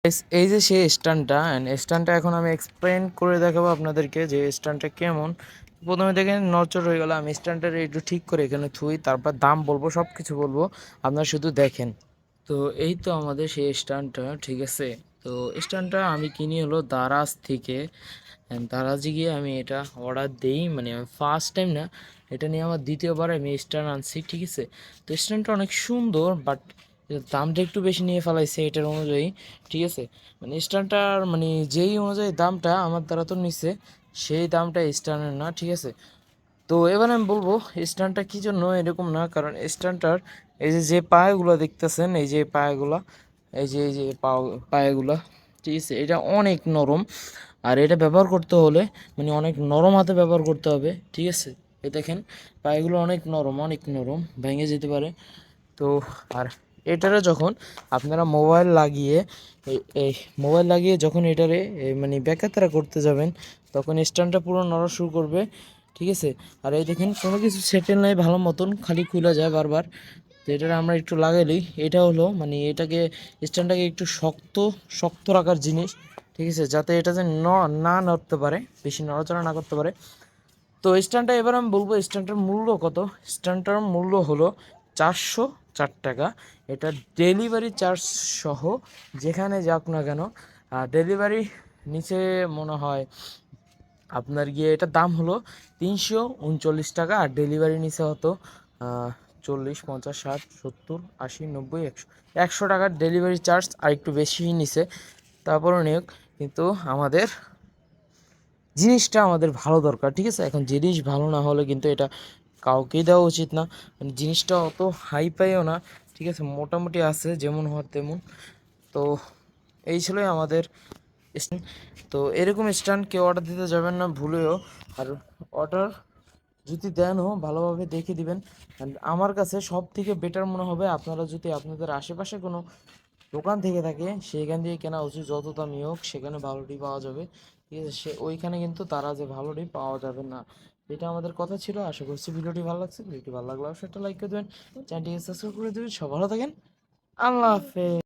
এই যে সেই স্ট্যান্ডটা স্ট্যান্ডটা এখন আমি এক্সপ্লেন করে দেখাবো আপনাদেরকে যে স্ট্যান্ডটা কেমন। প্রথমে দেখেন নড়চড় হয়ে গেল, আমি স্ট্যান্ডটা একটু ঠিক করে এখানে থুই, তারপর দাম বলবো, সব কিছু বলবো, আপনারা শুধু দেখেন। তো এই তো আমাদের সেই স্ট্যান্ডটা, ঠিক আছে। তো স্ট্যান্ডটা আমি কিনি হলো দারাজ থেকে। দারাজে গিয়ে আমি এটা অর্ডার দিই, মানে আমি ফার্স্ট টাইম না, এটা নিয়ে আমার দ্বিতীয়বার আমি স্ট্যান্ড আনছি, ঠিক আছে। তো স্ট্যান্ডটা অনেক সুন্দর, বাট দামটা একটু বেশি নিয়ে ফেলাইছে এটার অনুযায়ী, ঠিক আছে। মানে স্ট্যান্ডটার মানে যেই অনুযায়ী দামটা আমার দ্বারা তো নিচ্ছে, সেই দামটা স্ট্যান্ডের না, ঠিক আছে। তো এবার আমি বলবো স্ট্যান্ডটা কী জন্য এরকম না, কারণ স্ট্যান্ডটার এই যে যে পায়াগুলো দেখতেছেন, এই যে পায়াগুলা, এই যে পায়াগুলা, ঠিক আছে, এটা অনেক নরম। আর এটা ব্যবহার করতে হলে মানে অনেক নরম হাতে ব্যবহার করতে হবে, ঠিক আছে। এই দেখেন পায়াগুলো অনেক নরম, অনেক নরম, ভেঙে যেতে পারে। তো আর এটারে যখন আপনারা মোবাইল লাগিয়ে এই মোবাইল লাগিয়ে যখন এটারে মানে ব্যাকাতারা করতে যাবেন, তখন স্ট্যান্ডটা পুরো নড়া শুরু করবে, ঠিক আছে। আর এই দেখেন কোনো কিছু সেটেল নাই ভালো মতন, খালি খুলে যায় বারবার। তো এটা আমরা একটু লাগাইলেই এটা হলো মানে এটাকে স্ট্যান্ডটাকে একটু শক্ত শক্ত রাখার জিনিস, ঠিক আছে, যাতে এটা যে না নড়তে পারে, বেশি নড়াচড়া না করতে পারে। তো স্ট্যান্ডটা এবার আমি বলবো স্ট্যান্ডটার মূল্য কত। স্ট্যান্ডটার মূল্য হলো 404 টাকা। এটা ডেলিভারি চার্জ সহ যেখানে যাক না কেন, ডেলিভারি নিচে মনে হয় আপনার গিয়ে এটার দাম হলো 339 টাকা, আর ডেলিভারি নিচে হতো 40, 50, 60, 70, 80, 90, 100 100 টাকার ডেলিভারি চার্জ, আর একটু বেশিই নিছে। তারপরও নিয়োগ, কিন্তু আমাদের জিনিসটা আমাদের ভালো দরকার, ঠিক আছে। এখন জিনিস ভালো না হলে কিন্তু এটা কাউকেই দেওয়া উচিত না। মানে জিনিসটা অত হাই পাইও না, ঠিক আছে, মোটামুটি আছে যেমন হওয়ার তেমন। তো এই ছিলই আমাদের স্ট্যান্ড। তো এরকম স্ট্যান্ড কেউ অর্ডার দিতে যাবেন না ভুলেও। আর অর্ডার যদি দেনও ভালোভাবে দেখে দিবেন। অ্যান্ড আমার কাছে সব থেকে বেটার মনে হবে আপনারা যদি আপনাদের আশেপাশে কোনো দোকান থেকে থাকে সেখান থেকে কেনা উচিত, যত দামি হোক সেখানে ভালোটি পাওয়া যাবে, ঠিক আছে। সে ওইখানে কিন্তু তারা যে ভালোটি পাওয়া যাবে না। এটা আমাদের কথা ছিল। আশা করছি ভিডিওটি ভালো লাগছে। ভিডিওটি ভালো লাগলে অবশ্যই একটা লাইক করে দেবেন, চ্যানেলটিকে সাবস্ক্রাইব করে দেবেন। সব ভালো থাকেন, আল্লাহ হাফেজ।